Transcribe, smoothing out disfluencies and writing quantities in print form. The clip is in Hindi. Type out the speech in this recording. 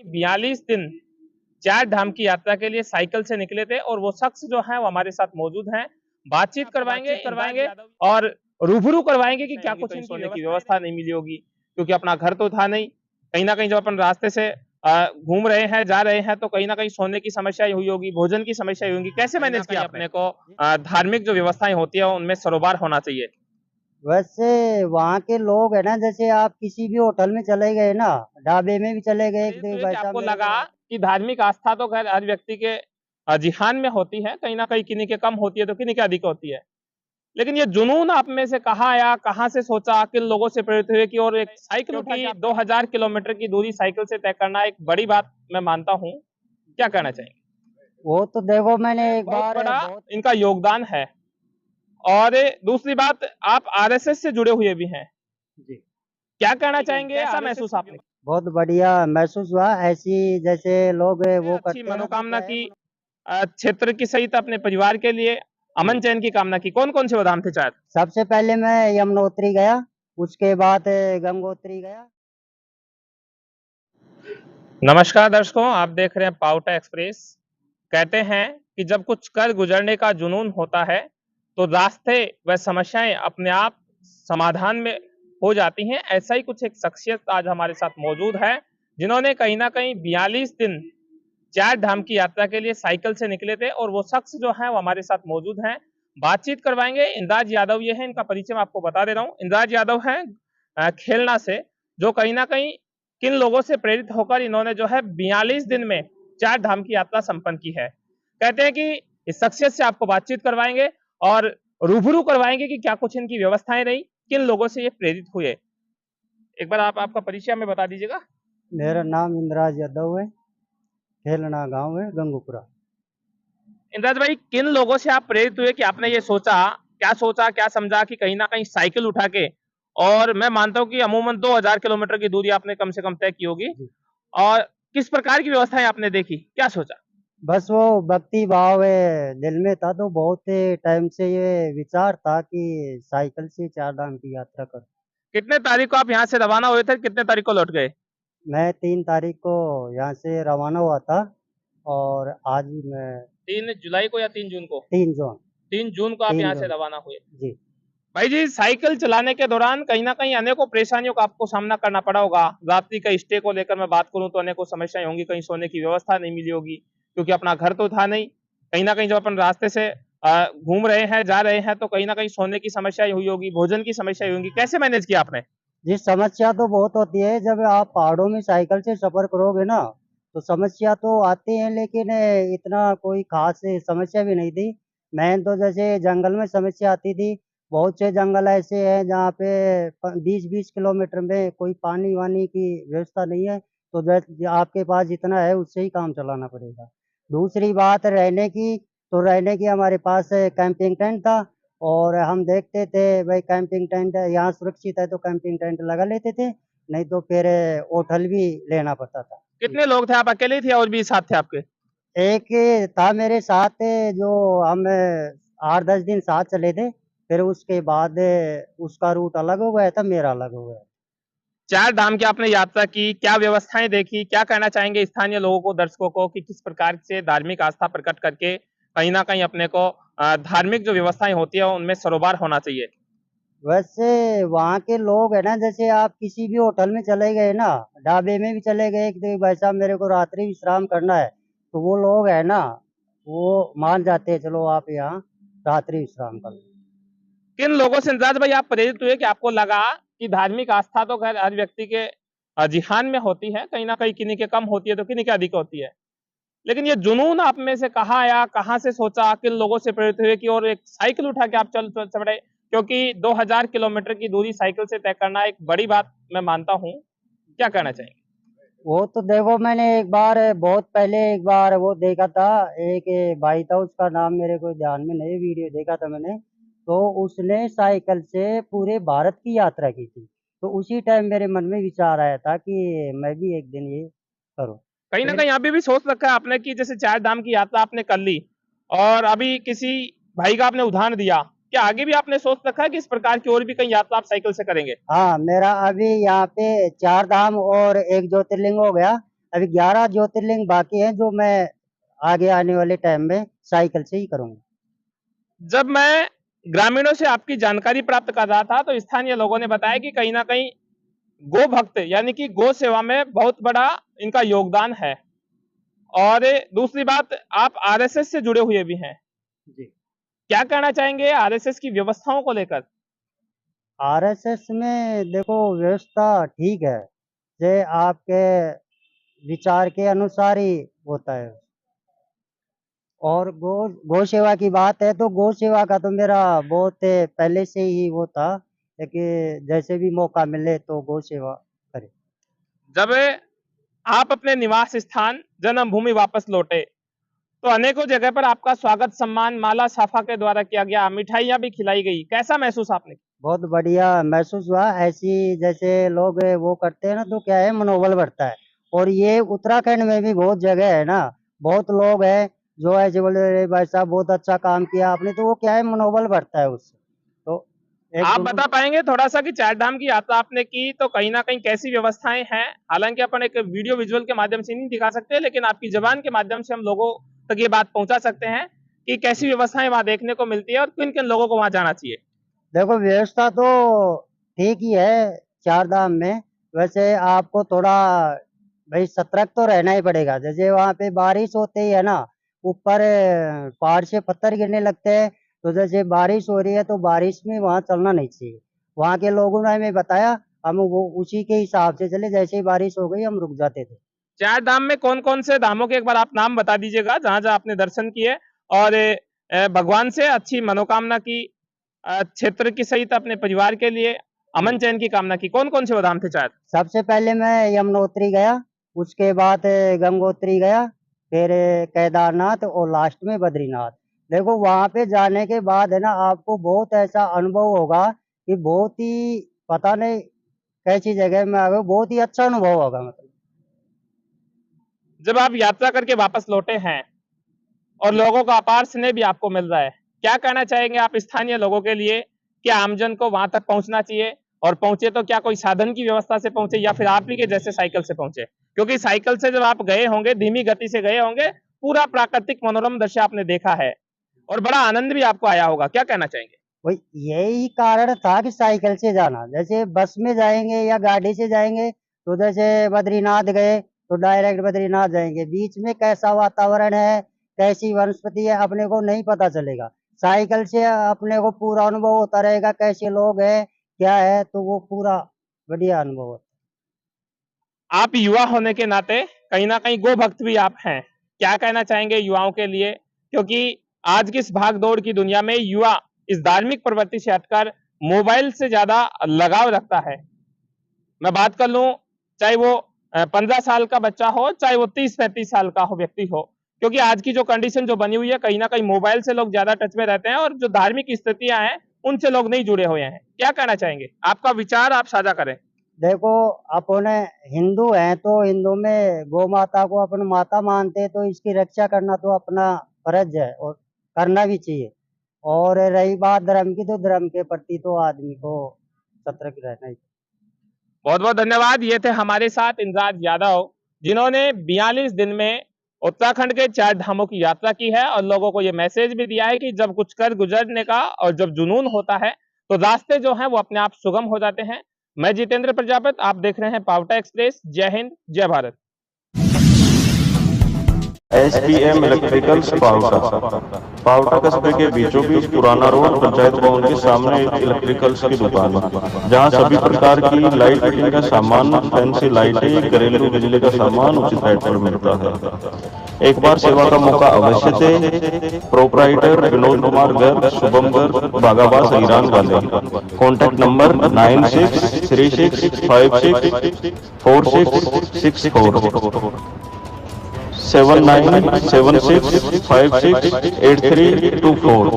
42 दिन चार धाम की यात्रा के लिए साइकिल से निकले थे और वो शख्स जो है वो हमारे साथ मौजूद हैं। बातचीत करवाएंगे और रूबरू करवाएंगे कि क्या कुछ सोने की व्यवस्था नहीं मिली होगी, क्योंकि अपना घर तो था नहीं। कहीं ना कहीं जब अपन रास्ते से घूम रहे हैं, जा रहे हैं, तो कहीं ना कहीं सोने की समस्या हुई होगी, भोजन की समस्या हुई होगी। कैसे मैनेज किया अपने को? धार्मिक जो व्यवस्थाएं होती है उनमें सरोबार होना चाहिए। वैसे वहाँ के लोग है ना, जैसे आप किसी भी होटल में चले गए ना, ढाबे में भी चले गए, एक तो ये भाई कि साहब आपको मेरे को लगा कि धार्मिक आस्था तो खैर हर व्यक्ति के जिहान में होती है, कहीं ना कहीं किन्हीं के कम होती है तो किन्हीं के अधिक होती है। लेकिन ये जुनून आप में से कहाँ आया, कहाँ से सोचा, किन लोगों से प्रेरित हुए कि और एक साइकिल उठा के 2000 किलोमीटर की दूरी साइकिल से तय करना एक बड़ी बात मैं मानता हूँ। क्या कहना चाहेंगे? वो तो देखो, मैंने एक बहुत बार बड़ा बहुत इनका योगदान है। और दूसरी बात, आप आरएसएस से जुड़े हुए भी हैं। जी क्या कहना चाहेंगे? कैसा महसूस आपने? बहुत बढ़िया महसूस हुआ। ऐसी जैसे लोग वो अच्छी करते हैं ना, तो मनोकामना क्या है की, क्षेत्र की सहित अपने परिवार के लिए अमन चैन की कामना की। कौन कौन से बादाम थे शायद? सबसे पहले मैं यमुनोत्री गया, उसके बाद गंगोत्री गया। नमस्कार दर्शकों, आप देख रहे हैं पाउटा एक्सप्रेस। कहते हैं कि जब कुछ कर गुजरने का जुनून होता है तो रास्ते व समस्याएं अपने आप समाधान में हो जाती हैं। ऐसा ही कुछ एक शख्सियत आज हमारे साथ मौजूद है, जिन्होंने कहीं ना कहीं 42 दिन चार धाम की यात्रा के लिए साइकिल से निकले थे और वो शख्स जो है वो हमारे साथ मौजूद हैं। बातचीत करवाएंगे। इंद्राज यादव ये है, इनका परिचय मैं आपको बता दे रहा हूँ। इंद्राज यादव है खेलना से, जो कहीं ना कहीं किन लोगों से प्रेरित होकर इन्होंने जो है 42 दिन में चार धाम की यात्रा संपन्न की है। कहते हैं कि इस शख्सियत से आपको बातचीत करवाएंगे और रूबरू करवाएंगे कि क्या कुछ इनकी व्यवस्थाएं रही, किन लोगों से ये प्रेरित हुए। एक बार आप आपका परिचय हमें बता दीजिएगा। मेरा नाम इंद्राज यादव है, खेलना गांव है, गंगोपुरा। इंद्राज भाई, किन लोगों से आप प्रेरित हुए कि आपने ये सोचा, क्या समझा कि कहीं ना कहीं साइकिल उठा के, और मैं मानता हूँ कि अमूमन 2000 किलोमीटर की दूरी आपने कम से कम तय की होगी, जी। और किस प्रकार की व्यवस्थाएं आपने देखी, क्या सोचा? बस वो भक्ति भाव है दिल में था, तो बहुत टाइम से ये विचार था कि साइकिल से चार धाम की यात्रा करूं। कितने तारीख को आप यहाँ से रवाना हुए थे, कितने तारीख को लौट गए? मैं 3 तारीख को यहाँ से रवाना हुआ था, और आज ही मैं 3 जुलाई को या 3 जून को? 3 जून। 3 जून को आप तीन यहाँ से जून रवाना हुए। जी। भाई जी, साइकिल चलाने के दौरान कहीं ना कहीं अनेकों परेशानियों का आपको सामना करना पड़ा होगा। रात्रि का स्टे को लेकर मैं बात करूं तो अनेकों समस्याएं होंगी, कहीं सोने की व्यवस्था नहीं मिली होगी, क्योंकि अपना घर तो था नहीं। कहीं ना कहीं जब अपन रास्ते से घूम रहे हैं, जा रहे हैं, तो कहीं ना कहीं सोने की समस्या हुई होगी, भोजन की समस्या हुई होगी। कैसे मैनेज किया आपने? जी, समस्या तो बहुत होती है। जब आप पहाड़ों में साइकिल से सफर करोगे ना, तो समस्या तो आती है, लेकिन इतना कोई खास समस्या भी नहीं थी। मैं तो जैसे जंगल में समस्या आती थी। बहुत से जंगल ऐसे हैं जहाँ पे 20-20 किलोमीटर में कोई पानी वानी की व्यवस्था नहीं है, तो आपके पास जितना है उससे ही काम चलाना पड़ेगा। दूसरी बात रहने की, तो रहने की हमारे पास कैंपिंग टेंट था, और हम देखते थे भाई कैंपिंग टेंट यहाँ सुरक्षित है तो कैंपिंग टेंट लगा लेते थे, नहीं तो फिर होटल भी लेना पड़ता था। जी। कितने लोग थे? आप अकेले थे और भी साथ थे आपके? एक था मेरे साथ, जो हम 8-10 दिन साथ चले थे, फिर उसके बाद उसका रूट अलग हो गया था, मेरा अलग हो गया। चार धाम की आपने यात्रा की, क्या व्यवस्थाएं देखी, क्या कहना चाहेंगे स्थानीय लोगों को, दर्शकों को, कि किस प्रकार से धार्मिक आस्था प्रकट करके कहीं ना कहीं अपने को धार्मिक जो व्यवस्थाएं होती है उनमें सरोबार होना चाहिए। वैसे वहाँ के लोग है ना, जैसे आप किसी भी होटल में चले गए ना, ढाबे में भी चले गए कि भाई साहब मेरे को रात्रि विश्राम करना है, तो वो लोग है ना, वो मान जाते हैं, चलो आप यहाँ रात्रि विश्राम कर लो। किन लोगों से इंद्राज भाई आप प्रेरित हुए कि आपको लगा कि धार्मिक आस्था तो खैर हर व्यक्ति के जिहान में होती है, कहीं ना कहीं किन्हीं के कम होती है तो किन्हीं के अधिक होती है। लेकिन ये जुनून आप में से कहाँ आया, कहाँ से सोचा, किन लोगों से प्रेरित हुए कि और एक साइकिल उठा के आप चल पड़े? क्योंकि 2000 किलोमीटर की दूरी साइकिल से तय करना एक बड़ी बात मैं मानता हूँ। क्या कहना चाहिए? वो तो देखो, मैंने एक बार बहुत पहले एक बार वो देखा था, एक भाई था, उसका नाम मेरे को ध्यान में नहीं, वीडियो देखा था मैंने। तो उसने साइकिल से पूरे भारत की यात्रा की थी, तो उसी टाइम मेरे मन में विचार आया था कि मैं भी एक दिन ये करूं। कहीं ना फिर कहीं अभी भी सोच रखा है आपने कि जैसे चार धाम की यात्रा आपने कर ली और अभी किसी भाई का आपने उदाहरण दिया, क्या आगे भी आपने सोच रखा है कि इस प्रकार की और भी कई यात्रा आप साइकिल से करेंगे? हाँ, मेरा अभी यहाँ पे 4 धाम और एक ज्योतिर्लिंग हो गया। अभी 11 ज्योतिर्लिंग बाकी हैं जो मैं आगे आने वाले टाइम में साइकिल से ही करूँगा। जब मैं ग्रामीणों से आपकी जानकारी प्राप्त कर रहा था तो स्थानीय लोगों ने बताया कि कहीं ना कहीं गो भक्त यानी कि गो सेवा में बहुत बड़ा इनका योगदान है। और दूसरी बात, आप आरएसएस से जुड़े हुए भी हैं। जी। क्या कहना चाहेंगे आरएसएस की व्यवस्थाओं को लेकर? आरएसएस में देखो व्यवस्था ठीक है, जे आपके विचार के अनुसार ही होता है। और गो सेवा की बात है तो गो सेवा का तो मेरा बहुत पहले से ही वो था कि जैसे भी मौका मिले तो गो सेवा करें। जब आप अपने निवास स्थान जन्मभूमि वापस लौटे तो अनेकों जगह पर आपका स्वागत सम्मान माला साफा के द्वारा किया गया, मिठाइयां भी खिलाई गई। कैसा महसूस आपने? बहुत बढ़िया महसूस हुआ। ऐसी जैसे लोग वो करते हैं ना तो क्या है मनोबल बढ़ता है। और ये उत्तराखंड में भी बहुत जगह है ना, बहुत लोग हैं जो ऐसे बोले अरे भाई साहब बहुत अच्छा काम किया आपने, तो वो क्या है मनोबल बढ़ता है उससे। तो एक आप बता पाएंगे थोड़ा सा कि चार धाम की यात्रा आपने की तो कहीं ना कहीं कैसी व्यवस्थाएं हैं? हालांकि अपन एक वीडियो विजुअल के माध्यम से नहीं दिखा सकते, लेकिन आपकी जबान के माध्यम से हम लोगों तक ये बात पहुंचा सकते हैं कि कैसी व्यवस्थाएं वहां देखने को मिलती है और किन किन लोगों को वहां जाना चाहिए। देखो व्यवस्था तो ठीक ही है चार धाम में। वैसे आपको थोड़ा भाई सतर्क तो रहना ही पड़ेगा। जैसे वहाँ पे बारिश होते ही है ना, ऊपर पहाड़ से पत्थर गिरने लगते हैं, तो जैसे बारिश हो रही है तो बारिश में वहाँ चलना नहीं चाहिए। वहाँ के लोगों ने हमें बताया, हम वो उसी के हिसाब से चले, जैसे ही बारिश हो गई हम रुक जाते थे। चार धाम में कौन कौन से धामों के एक बार आप नाम बता दीजिएगा जहां जहां आपने दर्शन किए और भगवान से अच्छी मनोकामना की, क्षेत्र की सहित अपने परिवार के लिए अमन चैन की कामना की। कौन कौन से वो धाम थे चार? सबसे पहले मैं यमुनोत्री गया, उसके बाद गंगोत्री गया, फिर केदारनाथ और लास्ट में बद्रीनाथ। देखो वहाँ पे जाने के बाद है ना आपको बहुत ऐसा अनुभव होगा कि बहुत ही पता नहीं कैसी जगह में आ गए, बहुत ही अच्छा अनुभव होगा। मतलब जब आप यात्रा करके वापस लौटे हैं और लोगों का अपार स्नेह भी आपको मिल रहा है, क्या कहना चाहेंगे आप स्थानीय लोगों के लिए? क्या आमजन को वहां तक पहुंचना चाहिए? और पहुंचे तो क्या कोई साधन की व्यवस्था से पहुंचे या फिर आप ही के जैसे साइकिल से पहुंचे? क्योंकि साइकिल से जब आप गए होंगे, धीमी गति से गए होंगे, पूरा प्राकृतिक मनोरम दृश्य आपने देखा है और बड़ा आनंद भी आपको आया होगा। क्या कहना चाहेंगे? वही यही कारण था कि साइकिल से जाना। जैसे बस में जाएंगे या गाड़ी से जाएंगे तो जैसे बद्रीनाथ गए तो डायरेक्ट बद्रीनाथ जाएंगे, बीच में कैसा वातावरण है कैसी वनस्पति है अपने को नहीं पता चलेगा। साइकिल से अपने को पूरा अनुभव होता रहेगा, कैसे लोग हैं क्या है, तो वो पूरा बढ़िया अनुभव होता है। आप युवा होने के नाते कहीं ना कहीं गो भक्त भी आप हैं। क्या कहना चाहेंगे युवाओं के लिए? क्योंकि आज की इस भाग दौड़ की दुनिया में युवा इस धार्मिक प्रवृत्ति से हटकर मोबाइल से ज्यादा लगाव रखता है। मैं बात कर लूं, चाहे वो 15 साल का बच्चा हो, चाहे वो 30-35 साल का हो व्यक्ति हो, क्योंकि आज की जो कंडीशन जो बनी हुई है कहीं ना कहीं मोबाइल से लोग ज्यादा टच में रहते हैं और जो धार्मिक स्थितियां हैं उनसे लोग नहीं जुड़े हुए हैं। क्या कहना चाहेंगे? आपका विचार आप साझा करें। देखो अपन हिंदू हैं तो हिंदू में गौ माता को अपन माता मानते हैं, तो इसकी रक्षा करना तो अपना फर्ज है और करना भी चाहिए। और रही बात धर्म की, तो धर्म के प्रति तो आदमी को सतर्क रहना ही। बहुत बहुत धन्यवाद। ये थे हमारे साथ इंद्राज यादव, जिन्होंने 42 दिन में उत्तराखंड के 4 धामों की यात्रा की है और लोगों को ये मैसेज भी दिया है कि जब कुछ कर गुजरने का और जब जुनून होता है तो रास्ते जो हैं वो अपने आप सुगम हो जाते हैं। मैं जितेंद्र प्रजापति, आप देख रहे हैं पावटा एक्सप्रेस। जय हिंद, जय भारत। SPM इलेक्ट्रिकल्स पावटा कस्बे के बीचों बीच पुराना रोड पंचायत भवन के सामने एक इलेक्ट्रिकल्स की दुकान है, जहां सभी प्रकार की लाइट फिटिंग का सामान, फैंसी लाइटें, घरेलू बिजली का सामान उचित रेट पर मिलता है। एक बार सेवा का मौका अवश्य दे। प्रोपराइटर विनोद कुमार गर्ग, शुभम गर्ग, बागाबास ईरान वाले। Contact number 9636564664 7976568324।